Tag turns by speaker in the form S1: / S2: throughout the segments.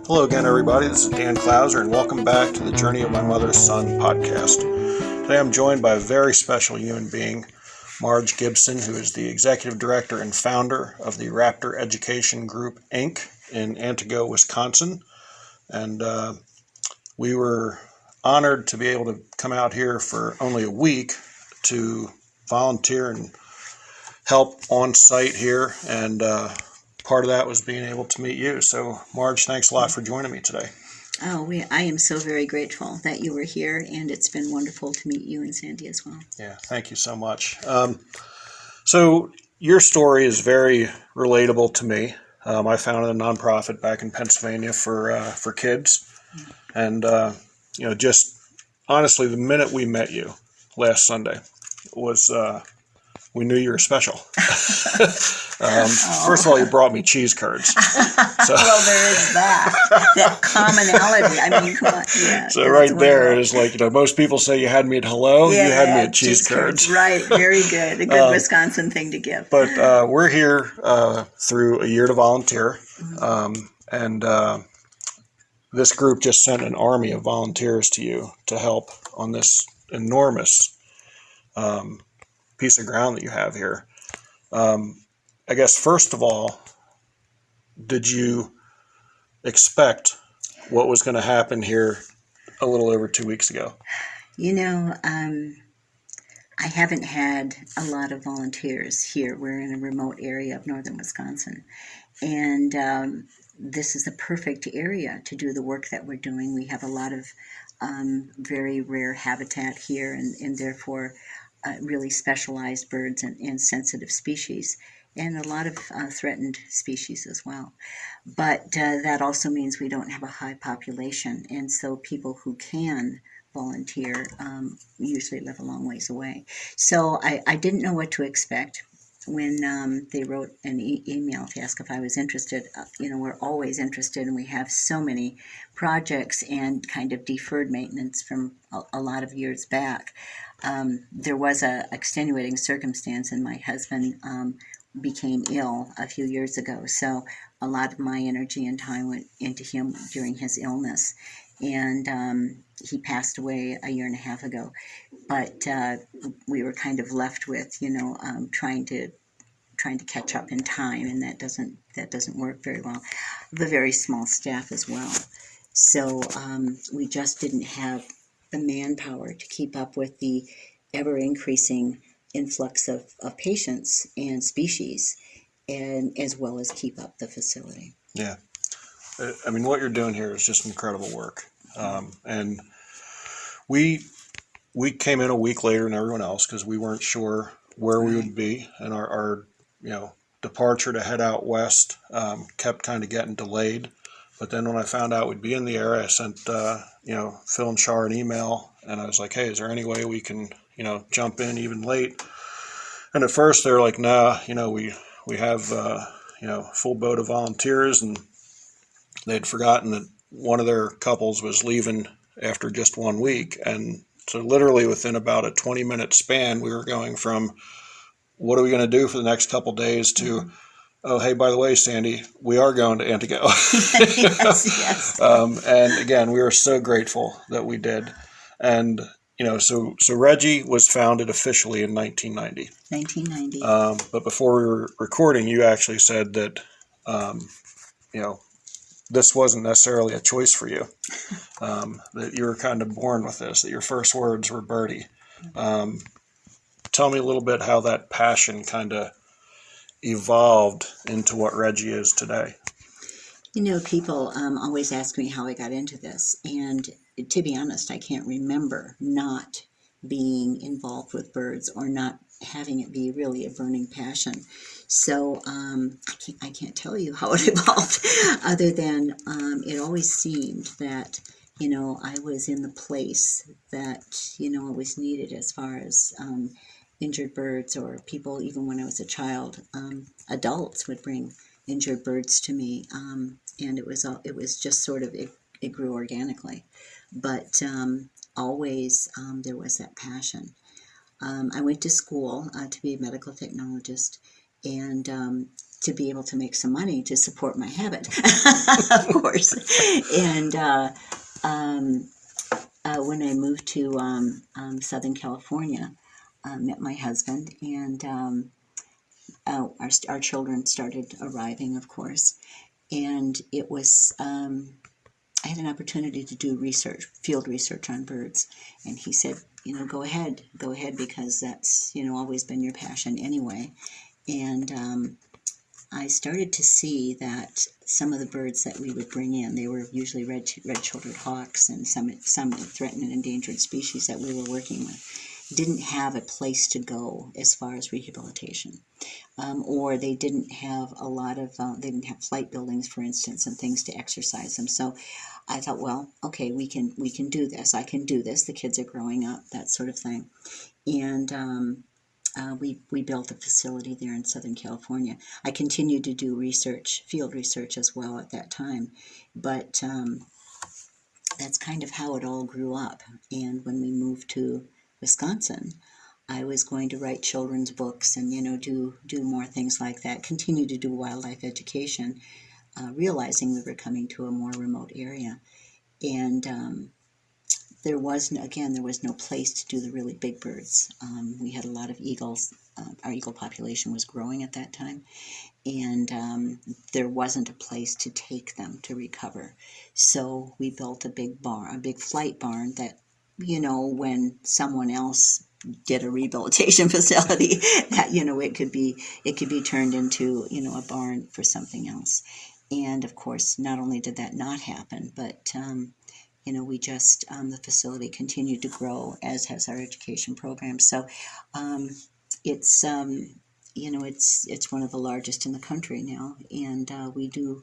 S1: Hello again, everybody. This is Dan Clouser, and welcome back to the Journey of My Mother's Son podcast. Today I'm joined by a very special human being, Marge Gibson, who is the Executive Director and founder of the Raptor Education Group, Inc. in Antigo, Wisconsin. And we were honored to be able to come out here for only a week to volunteer and help on site here, and part of that was being able to meet you. So, Marge, thanks a lot for joining me today.
S2: I am so very grateful that you were here, and it's been wonderful to meet you and Sandy as well.
S1: Yeah, thank you so much. So, your story is very relatable to me. I founded a nonprofit back in Pennsylvania for kids, and just honestly, the minute we met you last Sunday was we knew you were special. First of all, you brought me cheese curds. So.
S2: Well, there is that commonality. I mean, come on. Yeah,
S1: so right there is like, most people say you had me at hello, you had me at cheese curds.
S2: Right, very good. A good Wisconsin thing to give.
S1: But we're here through a year to volunteer, and this group just sent an army of volunteers to you to help on this enormous piece of ground that you have here. I guess, first of all, did you expect what was going to happen here a little over 2 weeks ago?
S2: I haven't had a lot of volunteers here. We're in a remote area of northern Wisconsin, and this is the perfect area to do the work that we're doing. We have a lot of very rare habitat here, and therefore really specialized birds and sensitive species, and a lot of threatened species as well. But that also means we don't have a high population, and so people who can volunteer usually live a long ways away. So I didn't know what to expect when they wrote an email to ask if I was interested. We're always interested, and we have so many projects and kind of deferred maintenance from a lot of years back. There was a extenuating circumstance, and my husband became ill a few years ago, so a lot of my energy and time went into him during his illness, and he passed away a year and a half ago. But we were kind of left with trying to catch up in time, and that doesn't work very well. We have a very small staff as well, so we just didn't have the manpower to keep up with the ever-increasing influx of patients and species, and as well as keep up the facility.
S1: Yeah. I mean, what you're doing here is just incredible work. And we came in a week later than everyone else because we weren't sure where we would be, and our departure to head out west kept kind of getting delayed. But then when I found out we'd be in the area, I sent Phil and Shar an email, and I was like, hey, is there any way we can jump in even late? And at first they're like, nah, we have full boat of volunteers, and they'd forgotten that one of their couples was leaving after just 1 week. And so literally within about a 20-minute span, we were going from what are we going to do for the next couple days to, oh, hey, by the way, Sandy, we are going to Antigo.
S2: Yes.
S1: And again, we were so grateful that we did. And, so REGI was founded officially in 1990.
S2: 1990.
S1: But before we were recording, you actually said that, this wasn't necessarily a choice for you, that you were kind of born with this, that your first words were birdie. Tell me a little bit how that passion kind of evolved into what REGI is today.
S2: People always ask me how I got into this, and to be honest, I can't remember not being involved with birds or not having it be really a burning passion. So I can't tell you how it evolved, other than it always seemed that I was in the place that I was needed as far as injured birds, or people, even when I was a child, adults would bring injured birds to me, and it was just sort of, it grew organically, but always there was that passion. I went to school to be a medical technologist, and to be able to make some money to support my habit, of course. And when I moved to Southern California, met my husband, and our children started arriving, of course. And it was, I had an opportunity to do field research on birds. And he said, go ahead, because that's, always been your passion anyway. And I started to see that some of the birds that we would bring in, they were usually red-shouldered hawks and some threatened and endangered species that we were working with, didn't have a place to go as far as rehabilitation. Or they didn't have they didn't have flight buildings, for instance, and things to exercise them. So I thought, well, okay, we can do this. I can do this. The kids are growing up, that sort of thing. And we built a facility there in Southern California. I continued to do field research as well at that time, but that's kind of how it all grew up. And when we moved to Wisconsin, I was going to write children's books and, do more things like that, continue to do wildlife education, realizing we were coming to a more remote area. And there was no place to do the really big birds. We had a lot of eagles. Our eagle population was growing at that time, and there wasn't a place to take them to recover. So we built a big flight barn that, when someone else did a rehabilitation facility, that it could be turned into a barn for something else. And of course, not only did that not happen, but we just the facility continued to grow, as has our education program. So it's it's one of the largest in the country now, and we do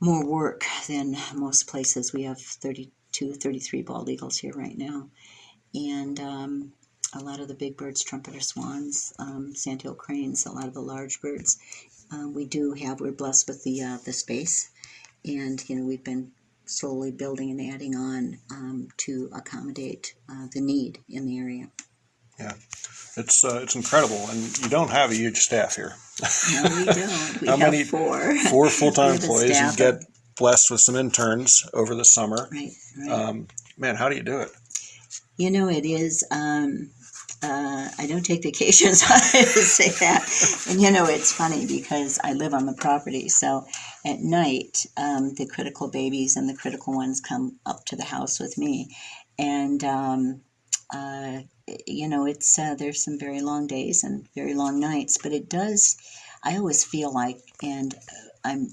S2: more work than most places. We have 33 bald eagles here right now, and a lot of the big birds, trumpeter swans, sandhill cranes, a lot of the large birds. We're blessed with the space, and we've been slowly building and adding on to accommodate the need in the area.
S1: Yeah, it's incredible, and you don't have a huge staff here.
S2: No, we don't. We
S1: How
S2: have
S1: many?
S2: 4.
S1: 4 full-time
S2: We have a
S1: employees. You
S2: staff
S1: get blessed with some interns over the summer.
S2: Right.
S1: Man, how do you do it?
S2: It is. I don't take vacations. I have to say that. And it's funny because I live on the property, so at night the critical babies and the critical ones come up to the house with me, and it's there's some very long days and very long nights, but it does. I always feel like, and I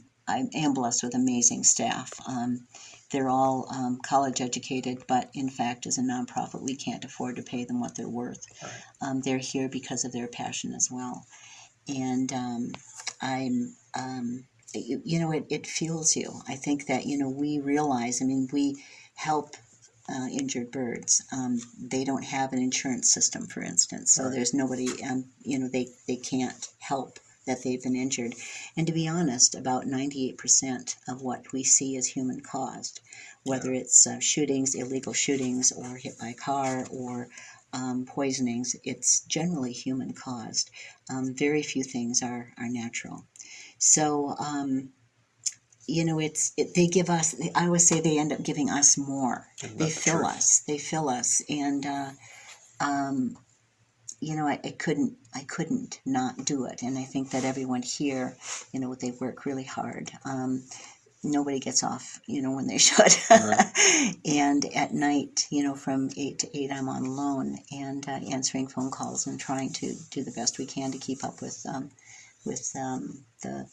S2: am blessed with amazing staff. They're all college educated, but in fact, as a nonprofit, we can't afford to pay them what they're worth.
S1: Right.
S2: They're here because of their passion as well. And it fuels you. I think that, we realize, we help injured birds. They don't have an insurance system, for instance, so
S1: Right.
S2: there's nobody, they can't help that they've been injured. And to be honest, about 98% of what we see is human caused, whether it's shootings, illegal shootings, or hit by a car, or poisonings. It's generally human caused. Very few things are natural. So, they give us, I always say they end up giving us more. They fill us. And, I couldn't not do it. And I think that everyone here, they work really hard. Nobody gets off, when they should. Right. And at night, from 8 to 8, I'm on alone and answering phone calls and trying to do the best we can to keep up with the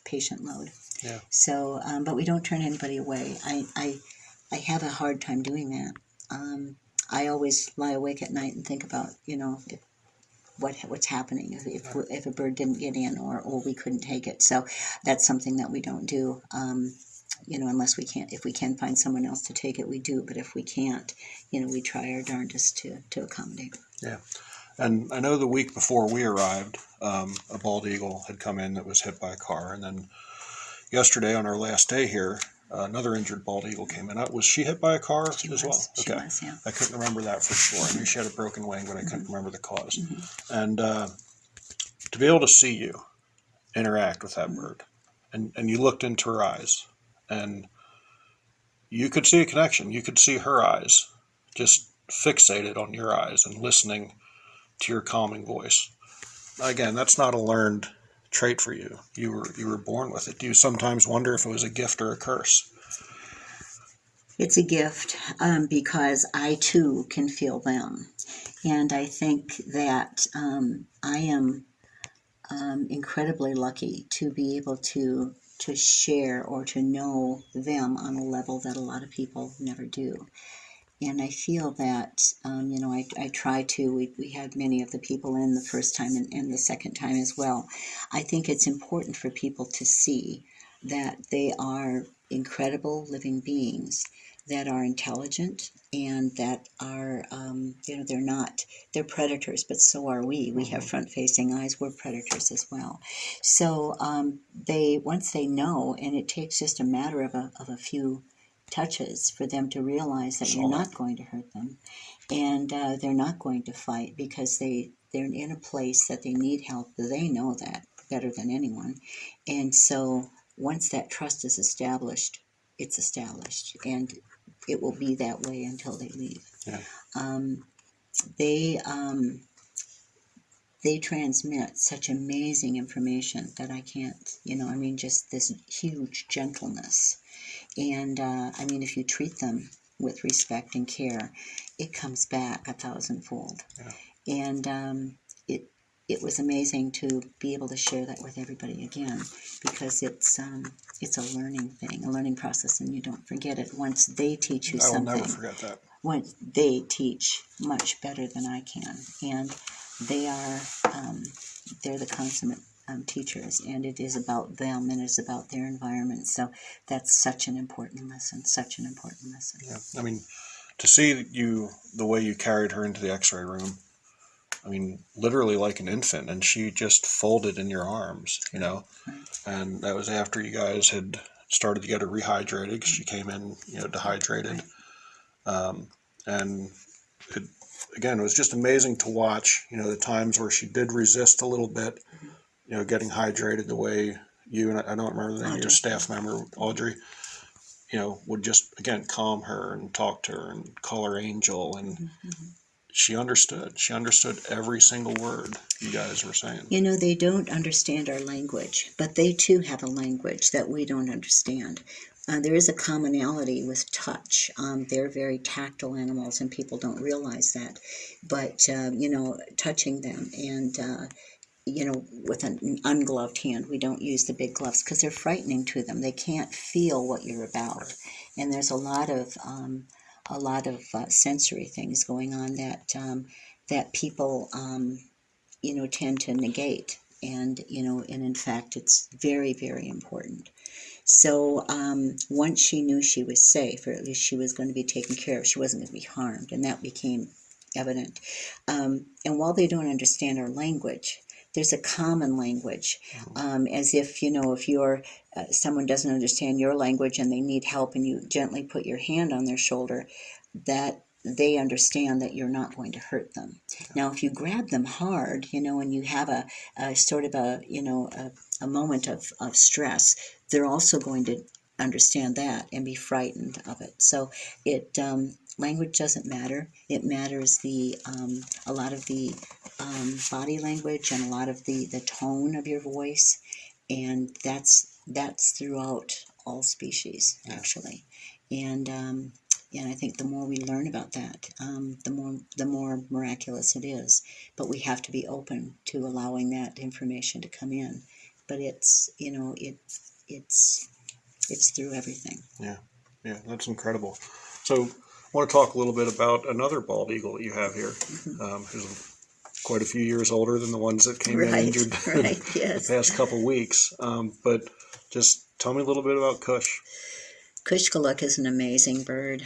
S2: patient load.
S1: Yeah.
S2: So, but we don't turn anybody away. I have a hard time doing that. I always lie awake at night and think about, what's happening if a bird didn't get in or we couldn't take it. So that's something that we don't do. Unless if we can find someone else to take it, we do. But if we can't, we try our darndest to accommodate.
S1: Yeah. And I know the week before we arrived, a bald eagle had come in that was hit by a car. And then yesterday on our last day here, another injured bald eagle came in. Was she hit by a car as well?
S2: She was, yeah.
S1: I couldn't remember that for sure. I knew she had a broken wing, but I couldn't remember the cause.
S2: Mm-hmm.
S1: And to be able to see you interact with that bird. And you looked into her eyes, and you could see a connection. You could see her eyes just fixated on your eyes and listening to your calming voice. Again, that's not a learned trait for you. You were born with it. Do you sometimes wonder if it was a gift or a curse?
S2: It's a gift, because I too can feel them. And I think that I am incredibly lucky to be able to share or to know them on a level that a lot of people never do. And I feel that, I try to, we had many of the people in the first time and the second time as well. I think it's important for people to see that they are incredible living beings that are intelligent and that are, they're predators, but so are we. We have front-facing eyes. We're predators as well. So once they know, and it takes just a matter of a few touches for them to realize that you're not going to hurt them, and they're not going to fight because they're in a place that they need help. They know that better than anyone, and so once that trust is established, it's established, and it will be that way until they leave.
S1: Yeah.
S2: They they transmit such amazing information that I can't, just this huge gentleness. And if you treat them with respect and care, it comes back 1,000-fold.
S1: Yeah.
S2: And it was amazing to be able to share that with everybody again, because it's a learning thing, a learning process, and you don't forget it once they teach you something.
S1: I will never forget that.
S2: Once they teach much better than I can, and they're the consummate teachers, and it is about them and it's about their environment. So that's such an important lesson, such an important lesson.
S1: Yeah. I mean, to see the way you carried her into the x-ray room, I mean, literally like an infant, and she just folded in your arms,
S2: Right.
S1: And that was after you guys had started to get her rehydrated, because she came in, dehydrated.
S2: Right.
S1: And it was just amazing to watch, the times where she did resist a little bit, getting hydrated the way you, and I don't remember the name of your staff member, Audrey, would just, again, calm her and talk to her and call her Angel. And she understood. She understood every single word you guys were saying.
S2: They don't understand our language, but they too have a language that we don't understand. There is a commonality with touch. They're very tactile animals, and people don't realize that. But, touching them and, with an ungloved hand, we don't use the big gloves because they're frightening to them. They can't feel what you're about.
S1: Right.
S2: And there's a lot of sensory things going on that people, tend to negate. And in fact, it's very, very important. So once she knew she was safe, or at least she was going to be taken care of, she wasn't going to be harmed, and that became evident. And while they don't understand our language, there's a common language, as if, if you're someone doesn't understand your language and they need help, and you gently put your hand on their shoulder, that they understand that you're not going to hurt them. Now, if you grab them hard, and you have a sort of a moment of stress, they're also going to understand that and be frightened of it. So language doesn't matter. It matters a lot of the body language and a lot of the tone of your voice, and that's throughout all species, actually. And I think the more we learn about that, the more miraculous it is. But we have to be open to allowing that information to come in. But it's it's through everything.
S1: Yeah, that's incredible. So I want to talk a little bit about another bald eagle that you have here, who's quite a few years older than the ones that came in injured the past couple weeks. But just tell me a little bit about Kush.
S2: Kushkaluk is an amazing bird.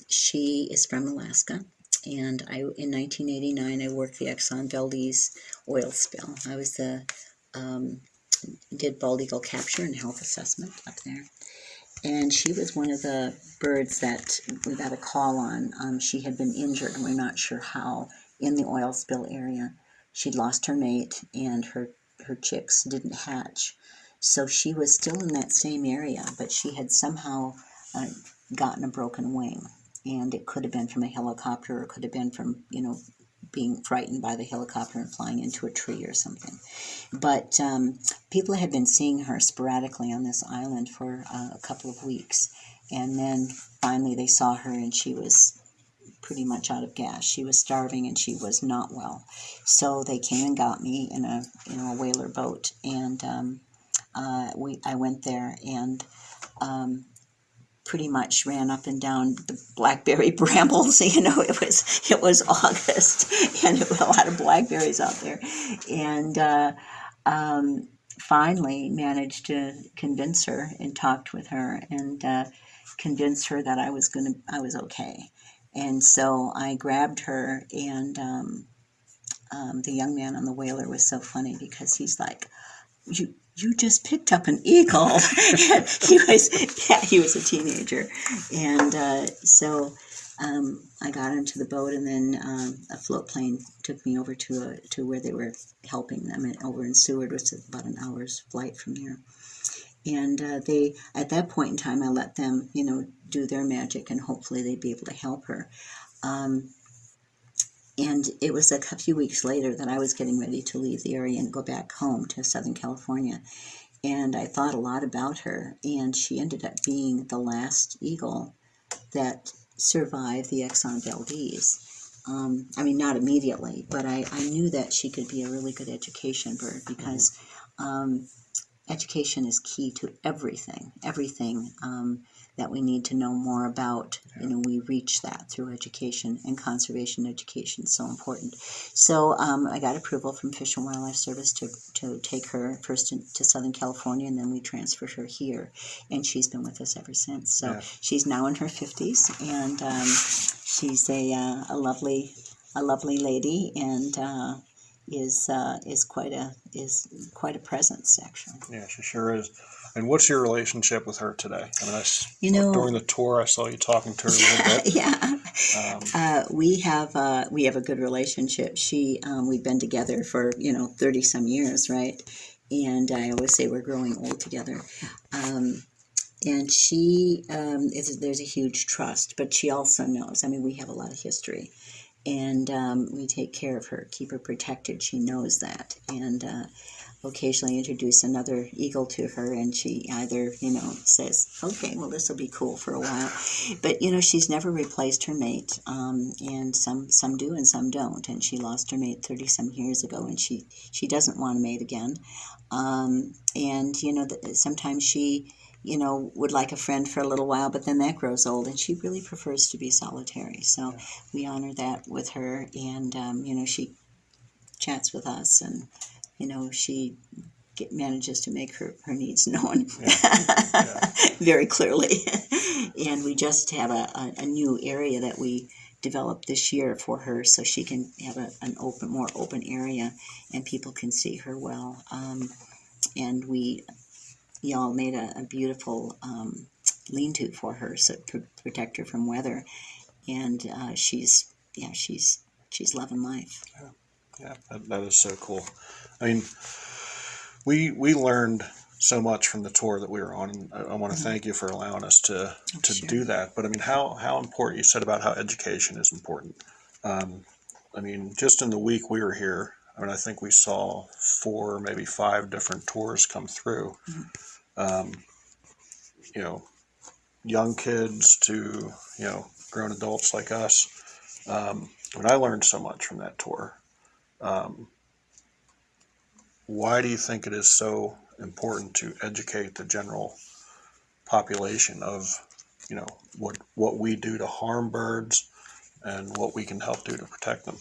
S2: She is from Alaska, and in 1989 I worked the Exxon Valdez oil spill. I was did bald eagle capture and health assessment up there, and she was one of the birds that we got a call on. She had been injured, and we're not sure how, in the oil spill area. She'd lost her mate, and her her chicks didn't hatch. So she was still in that same area, but she had somehow gotten a broken wing. And it could have been from a helicopter, or it could have been from, being frightened by the helicopter and flying into a tree or something. But people had been seeing her sporadically on this island for a couple of weeks. And then finally they saw her, and she was pretty much out of gas. She was starving and she was not well. So they came and got me in a whaler boat, and I went there and pretty much ran up and down the blackberry brambles. It was August, and there were a lot of blackberries out there, and finally managed to convince her and talked with her and convince her that I was okay. And so I grabbed her, and the young man on the whaler was so funny because he's like, you just picked up an eagle. he was a teenager, and so I got into the boat, and then a float plane took me over to where they were helping them over in Seward, which is about an hour's flight from here. And they, at that point in time, I let them, do their magic, and hopefully they'd be able to help her. And it was a few weeks later that I was getting ready to leave the area and go back home to Southern California. And I thought a lot about her, and she ended up being the last eagle that survived the Exxon Valdez. Not immediately, but I knew that she could be a really good education bird because education is key to everything that we need to know more about. We reach that through education, and conservation education is so important. So I got approval from Fish and Wildlife Service to take her first to Southern California, and then we transferred her here, and she's been with us ever since. So she's now in her 50s, and she's a lovely lady, and is quite a presence, actually.
S1: Yeah, she sure is. And what's your relationship with her today? During the tour, I saw you talking to her a little bit.
S2: Yeah. We have a good relationship. We've been together for 30 some years, right? And I always say we're growing old together. And she there's a huge trust, but she also knows. We have a lot of history. And we take care of her, keep her protected. She knows that. And occasionally introduce another eagle to her, and she either, says, okay, well, this will be cool for a while. But, she's never replaced her mate. And some do and some don't. And she lost her mate 30-some years ago, and she doesn't want a mate again. And, sometimes she would like a friend for a little while, but then that grows old, and she really prefers to be solitary. So we honor that with her, and, she chats with us, and, she manages to make her needs known very clearly. And we just have a new area that we developed this year for her, so she can have an more open area, and people can see her well. And y'all made a beautiful lean-to for her, so to protect her from weather, and she's loving life.
S1: Yeah, that is so cool. We learned so much from the tour that we were on, and I want to thank you for allowing us to do that. But how important, you said about how education is important. Just in the week we were here, I think we saw 4, maybe 5 different tours come through. Young kids to, grown adults like us. But I learned so much from that tour. Why do you think it is so important to educate the general population of, what we do to harm birds and what we can help do to protect them?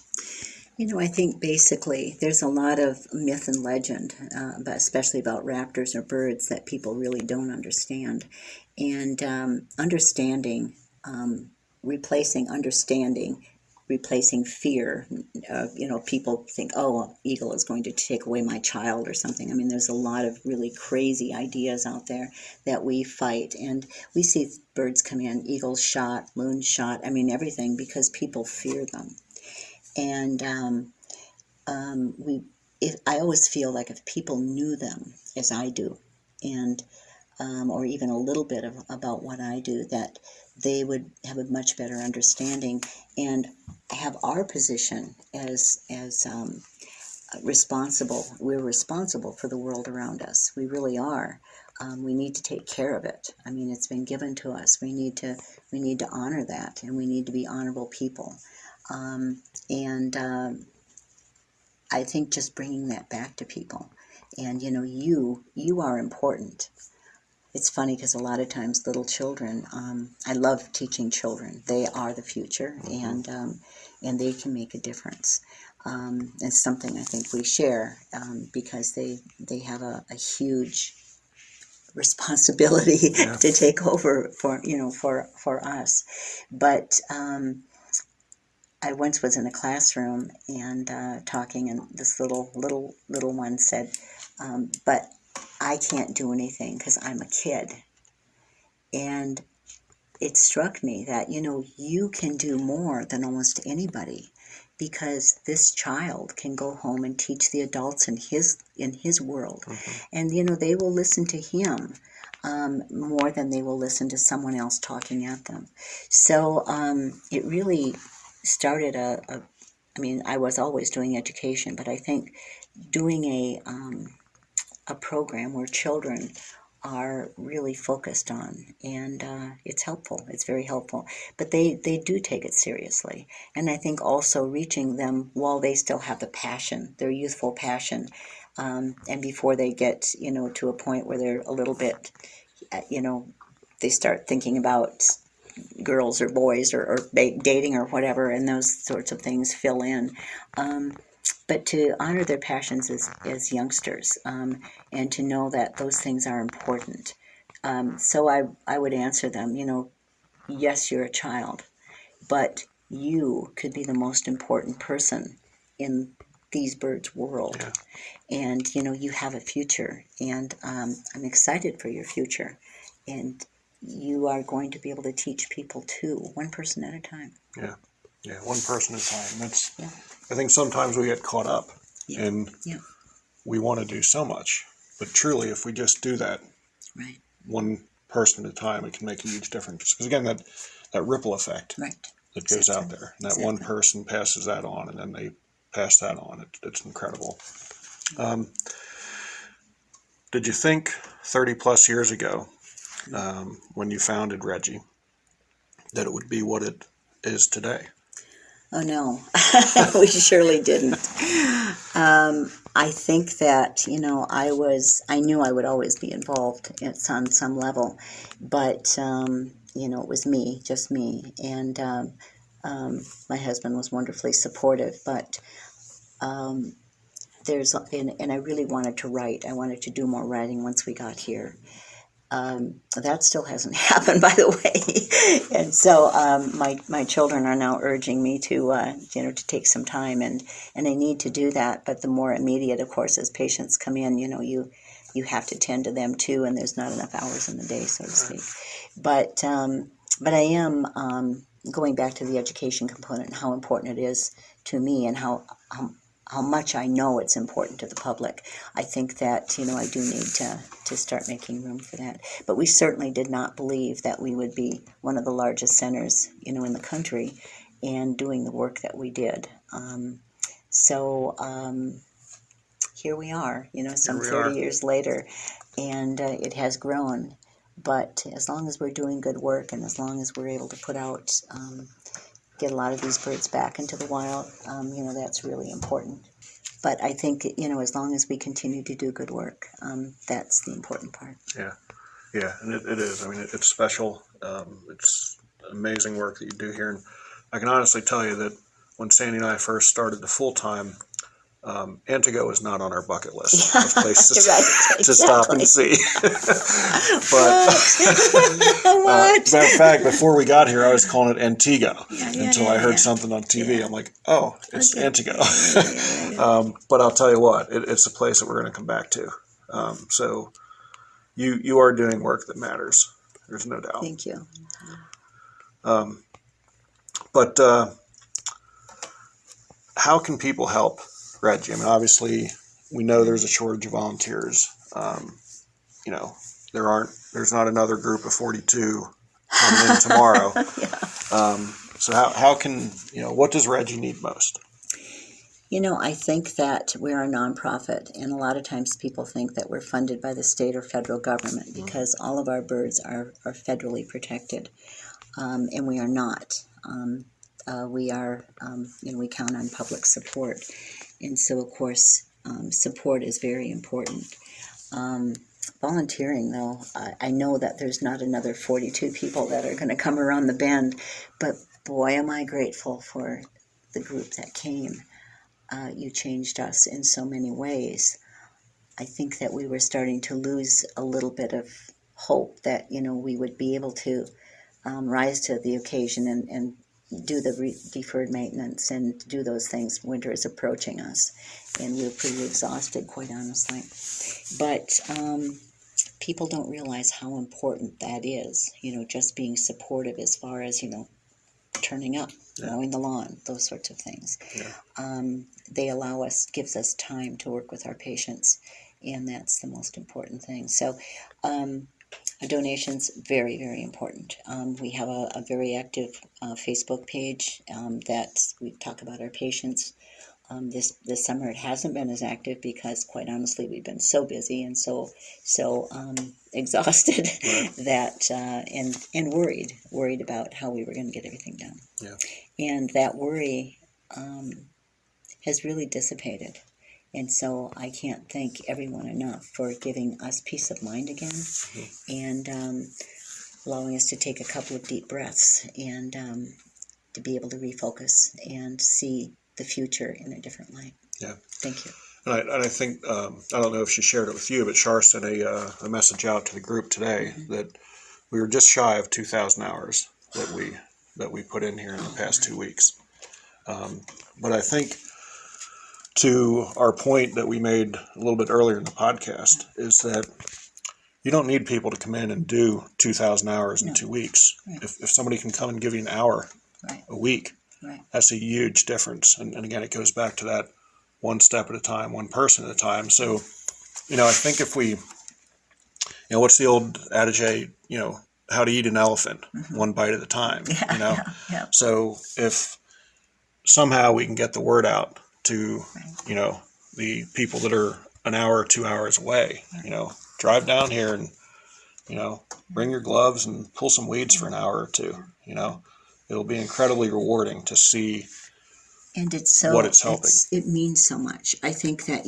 S2: I think basically there's a lot of myth and legend, but especially about raptors or birds, that people really don't understand. And replacing fear. People think, oh, eagle is going to take away my child or something. There's a lot of really crazy ideas out there that we fight. And we see birds come in, eagles shot, loons shot, everything, because people fear them. And if I always feel like if people knew them as I do, and or even a little bit about what I do, that they would have a much better understanding and have our position as responsible. We're responsible for the world around us. We really are. We need to take care of it. I mean, it's been given to us. We need to honor that, and we need to be honorable people. And I think just bringing that back to people, and you are important. It's funny because a lot of times little children, I love teaching children. They are the future, and they can make a difference. It's something I think we share because they have a huge responsibility
S1: Yeah.
S2: to take over for us. But I once was in a classroom and talking, and this little one said, "But I can't do anything because I'm a kid." And it struck me that, you can do more than almost anybody, because this child can go home and teach the adults in his world. And, they will listen to him more than they will listen to someone else talking at them. So it really started I mean, I was always doing education, but I think doing a program where children are really focused on, and it's helpful. It's very helpful. But they do take it seriously. And I think also reaching them while they still have the passion, their youthful passion, and before they get, to a point where they're a little bit, they start thinking about girls or boys or dating or whatever, and those sorts of things fill in. But to honor their passions as youngsters, and to know that those things are important. So I would answer them, yes, you're a child, but you could be the most important person in these birds' world.
S1: Yeah.
S2: And, you have a future, and I'm excited for your future. And you are going to be able to teach people too, one person at a time.
S1: Yeah. Yeah. One person at a time. That's.
S2: Yeah.
S1: I think sometimes we get caught up,
S2: Yeah.
S1: and
S2: Yeah.
S1: we want to do so much. But truly, if we just do that,
S2: Right.
S1: one person at a time, it can make a huge difference. Because again, that ripple effect
S2: Right.
S1: that goes out
S2: Exactly.
S1: there, and that one person passes that on, and then they pass that on. It's incredible. Did you think 30 plus years ago, when you founded REGI, that it would be what it is today?
S2: Oh no, we surely didn't. I think that I knew I would always be involved on some level, but it was me, just me, and my husband was wonderfully supportive. But and I really wanted to write. I wanted to do more writing once we got here. That still hasn't happened, by the way. And so my children are now urging me to take some time, and I need to do that. But the more immediate, of course, as patients come in, you have to tend to them too, and there's not enough hours in the day, so to speak. But I am going back to the education component and how important it is to me, and how much I know it's important to the public. I think that, I do need to start making room for that. But we certainly did not believe that we would be one of the largest centers, in the country, and doing the work that we did. So here we are, some 30 years later, and it has grown. But as long as we're doing good work, and as long as we're able to put out, get a lot of these birds back into the wild, that's really important. But I think, as long as we continue to do good work, that's the important part.
S1: Yeah. Yeah, and it is. I mean, it's special. It's amazing work that you do here. And I can honestly tell you that when Sandy and I first started the full-time, Antigo is not on our bucket list of places
S2: Right,
S1: to stop and see. But
S2: What?
S1: matter of fact, before we got here, I was calling it Antigo until I heard
S2: yeah.
S1: something on TV.
S2: Yeah.
S1: I'm like, oh, it's
S2: Okay.
S1: Antigo.
S2: Yeah.
S1: But I'll tell you what, it's a place that we're going to come back to. So you are doing work that matters. There's no doubt.
S2: Thank you.
S1: But how can people help REGI? I mean, obviously, we know there's a shortage of volunteers. You know, there's not another group of 42 coming in tomorrow. So how can, what does REGI need most?
S2: I think that we're a nonprofit, and a lot of times people think that we're funded by the state or federal government because all of our birds are federally protected, and we are not. We are, we count on public support, and so of course support is very important. Volunteering, though, I know that there's not another 42 people that are going to come around the bend, but boy, am I grateful for the group that came. You changed us in so many ways. I think that we were starting to lose a little bit of hope that, we would be able to rise to the occasion and do the deferred maintenance and do those things. Winter is approaching us, and we're pretty exhausted, quite honestly. But people don't realize how important that is, just being supportive as far as, turning up, mowing the lawn, those sorts of things. They gives us time to work with our patients, and that's the most important thing. So donations, very, very important. We have a very active Facebook page that we talk about our patients. This summer it hasn't been as active because, quite honestly, we've been so busy and so exhausted that and worried about how we were going to get everything done. And that worry has really dissipated. And so I can't thank everyone enough for giving us peace of mind again and allowing us to take a couple of deep breaths and to be able to refocus and see the future in a different light. Thank you.
S1: And I think, I don't know if she shared it with you, but Shar sent a message out to the group today that we were just shy of 2,000 hours that we put in here in the past 2 weeks. But I think, to our point that we made a little bit earlier in the podcast, is that you don't need people to come in and do 2,000 hours in 2 weeks. If somebody can come and give you an hour a week, that's a huge difference. And again, it goes back to that one step at a time, one person at a time. So, I think if we, what's the old adage, how to eat an elephant, one bite at a time, So if somehow we can get the word out to, the people that are an hour or 2 hours away, drive down here and, bring your gloves and pull some weeds for an hour or two, it'll be incredibly rewarding to see
S2: and it's so,
S1: what it's helping.
S2: It means so much. I think that,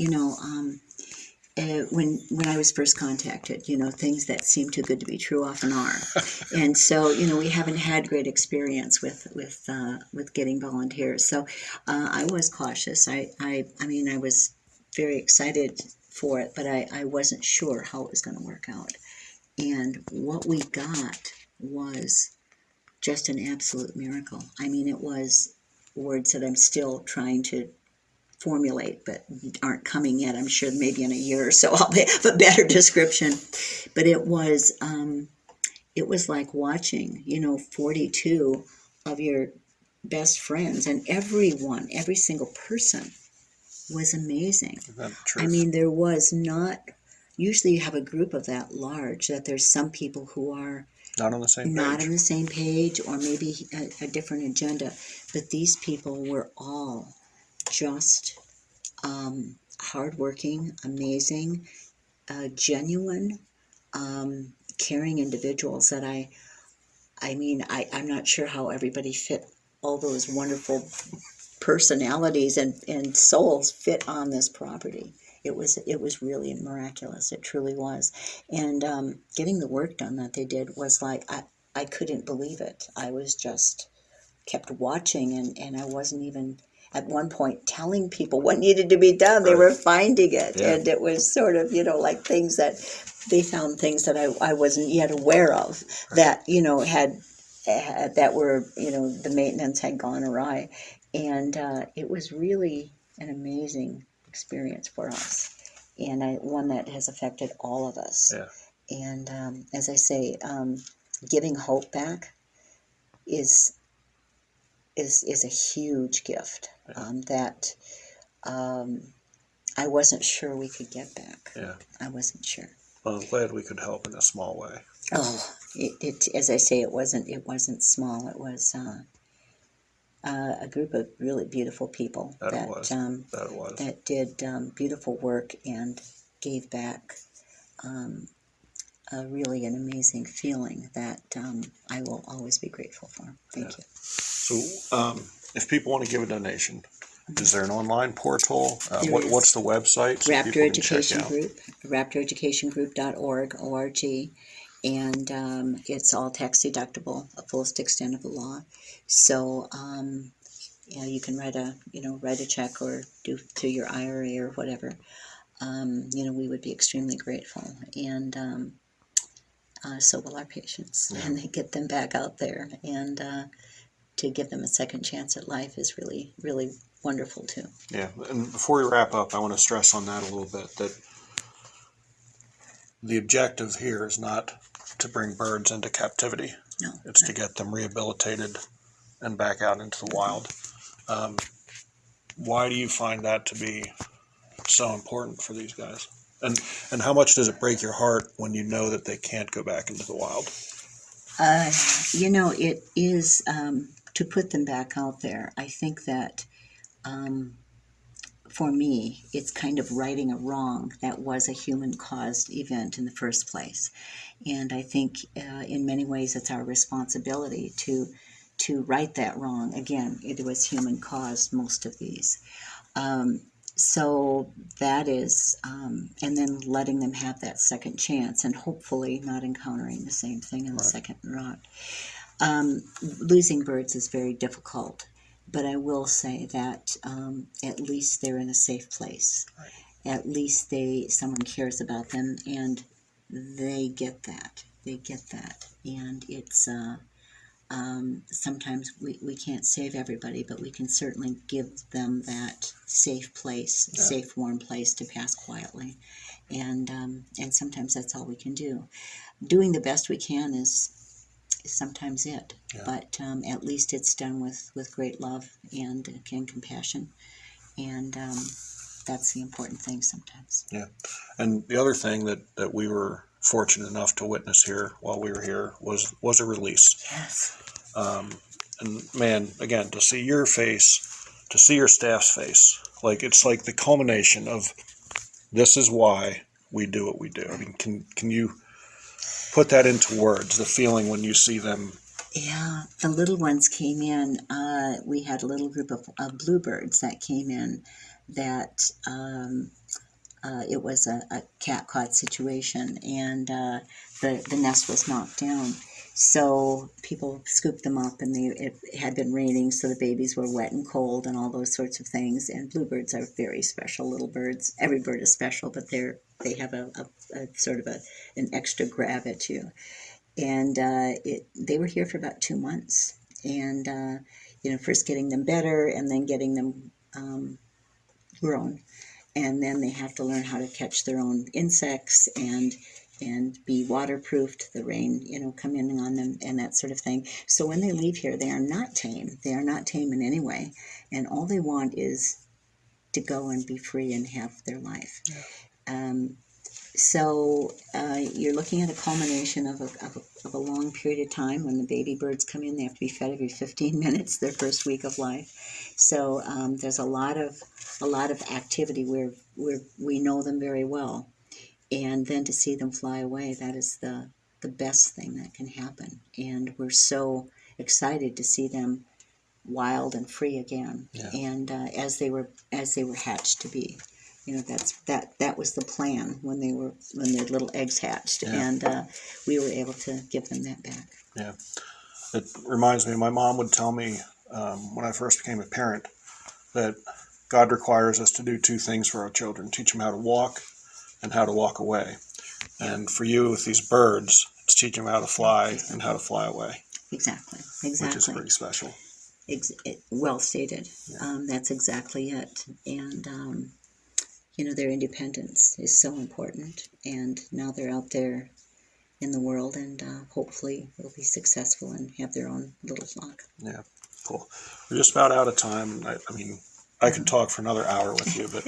S2: when I was first contacted, things that seem too good to be true often are. And so, we haven't had great experience with getting volunteers. So I was cautious. I mean, I was very excited for it, but I wasn't sure how it was going to work out. And what we got was just an absolute miracle. I mean, it was words that I'm still trying to formulate, but aren't coming yet. I'm sure maybe in a year or so I'll have a better description. But it was like watching, 42 of your best friends, and every single person was amazing. I mean, there was not. Usually, you have a group of that large that there's some people who are
S1: not on the same
S2: page, or maybe a different agenda. But these people were all just hardworking, amazing, genuine, caring individuals that I'm not sure how everybody fit all those wonderful personalities and souls fit on this property. It was really miraculous. It truly was. And getting the work done that they did was like, I couldn't believe it. I was just kept watching, and I wasn't even at one point telling people what needed to be done. They were finding it. And it was sort of, like things that they found, things that I wasn't yet aware of that, had that were, the maintenance had gone awry. And it was really an amazing experience for us, and one that has affected all of us. And as I say, giving hope back is a huge gift that I wasn't sure we could get back.
S1: Yeah.
S2: I wasn't sure.
S1: Well, I'm glad we could help in a small way.
S2: Oh, it as I say, it wasn't small. It was a group of really beautiful people
S1: That it was. That it was.
S2: that did beautiful work and gave back really an amazing feeling that I will always be grateful for. Thank you.
S1: So, if people want to give a donation, is there an online portal?
S2: There is.
S1: What's the website? So
S2: Raptor
S1: people can check
S2: Education
S1: out?
S2: Group, raptoreducationgroup.org, O-R-G, and it's all tax deductible, a fullest extent of the law. So, yeah, you can write a check or do through your IRA or whatever. We would be extremely grateful, and so will our patients,
S1: Yeah.
S2: and they get them back out there, and to give them a second chance at life is really, really wonderful too.
S1: Yeah, and before we wrap up, I want to stress on that a little bit, that the objective here is not to bring birds into captivity.
S2: No,
S1: It's to get them rehabilitated and back out into the wild. Why do you find that to be so important for these guys? And how much does it break your heart when you know that they can't go back into the wild?
S2: It is to put them back out there. I think that for me, it's kind of righting a wrong that was a human-caused event in the first place. And I think in many ways it's our responsibility to right that wrong. Again, it was human-caused, most of these. So that is, and then letting them have that second chance and hopefully not encountering the same thing in the second round. Losing birds is very difficult, but I will say that at least they're in a safe place. Right. At least someone cares about them, and they get that. And it's sometimes we can't save everybody, but we can certainly give them that safe place, safe, warm place to pass quietly, and sometimes that's all we can do. Doing the best we can is sometimes it, but at least it's done with great love and compassion, and that's the important thing sometimes.
S1: Yeah, and the other thing that we were fortunate enough to witness here while we were here was a release.
S2: Yes.
S1: And man, again, to see your face, to see your staff's face, it's like the culmination of this is why we do what we do. I mean, can you put that into words, the feeling when you see them?
S2: Yeah, the little ones came in. We had a little group of bluebirds that came in that it was a cat-caught situation, and the nest was knocked down. So people scooped them up, and it had been raining, so the babies were wet and cold and all those sorts of things. And bluebirds are very special little birds. Every bird is special, but they have a sort of an extra grab at you. And they were here for about 2 months, and first getting them better, and then getting them grown, and then they have to learn how to catch their own insects and be waterproofed, the rain come in on them and that sort of thing. So when they leave here, they are not tame. They are not tame in any way, and all they want is to go and be free and have their life. Yeah. So you're looking at a culmination of a long period of time. When the baby birds come in, they have to be fed every 15 minutes their first week of life. So there's a lot of activity where we know them very well, and then to see them fly away, that is the best thing that can happen. And we're so excited to see them wild and free again, and as they were hatched to be. That was the plan when their little eggs hatched, and we were able to give them that back.
S1: Yeah, it reminds me. My mom would tell me when I first became a parent that God requires us to do 2 things for our children: teach them how to walk and how to walk away. And for you, with these birds, it's teaching them how to fly and how to fly away.
S2: Exactly.
S1: Which is pretty special.
S2: Well stated. Yeah. That's exactly it. And their independence is so important, and now they're out there in the world, and hopefully will be successful and have their own little flock.
S1: Yeah, cool. We're just about out of time. I mean, I could talk for another hour with you, but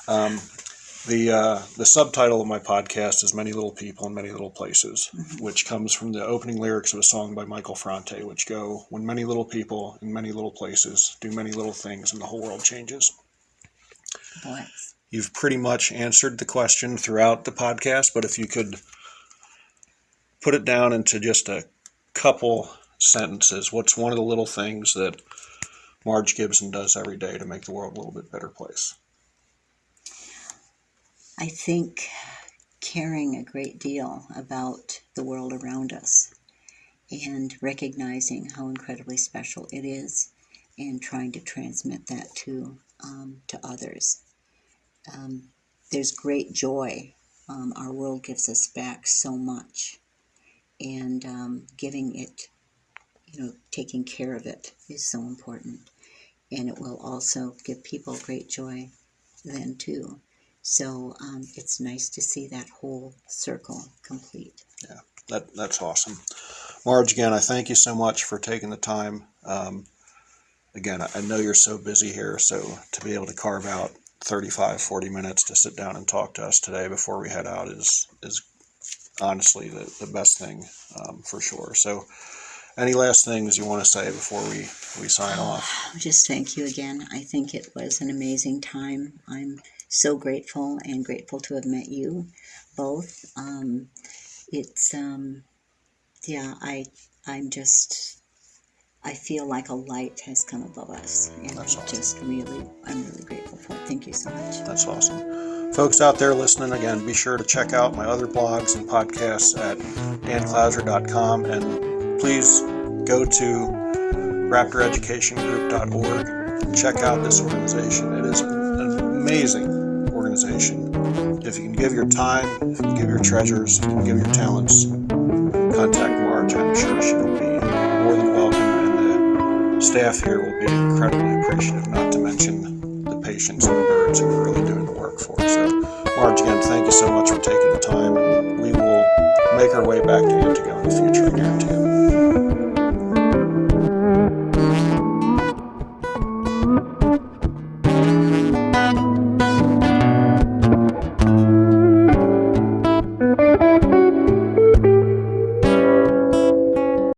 S1: The subtitle of my podcast is Many Little People in Many Little Places, which comes from the opening lyrics of a song by Michael Franti, which go, when many little people in many little places do many little things and the whole world changes.
S2: Boy.
S1: You've pretty much answered the question throughout the podcast, but if you could put it down into just a couple sentences, what's one of the little things that Marge Gibson does every day to make the world a little bit better place?
S2: I think caring a great deal about the world around us and recognizing how incredibly special it is and trying to transmit that to others. There's great joy. Our world gives us back so much, and giving it, taking care of it is so important. And it will also give people great joy then too. So it's nice to see that whole circle complete.
S1: Yeah, that's awesome. Marge, again, I thank you so much for taking the time. Again, I know you're so busy here, so to be able to carve out 35, 40 minutes to sit down and talk to us today before we head out is honestly the best thing for sure. So any last things you want to say before we sign off?
S2: Just thank you again. I think it was an amazing time. I'm so grateful to have met you both. I feel like a light has come above us, and
S1: That's awesome.
S2: I'm really grateful for it. Thank you so much.
S1: That's awesome. Folks out there listening, again, be sure to check out my other blogs and podcasts at clouser.com, and please go to raptoreducationgroup.org and check out this organization. It is an amazing organization. If you can give your time, if you can give your treasures, if you can give your talents, contact Marge. I'm sure she will be more than welcome, and the staff here will be incredibly appreciative, not to mention the patients and the birds who are really doing the work for us. So, Marge, again, thank you so much for taking the time, and we will make our way back to Antigo in the future, I guarantee you.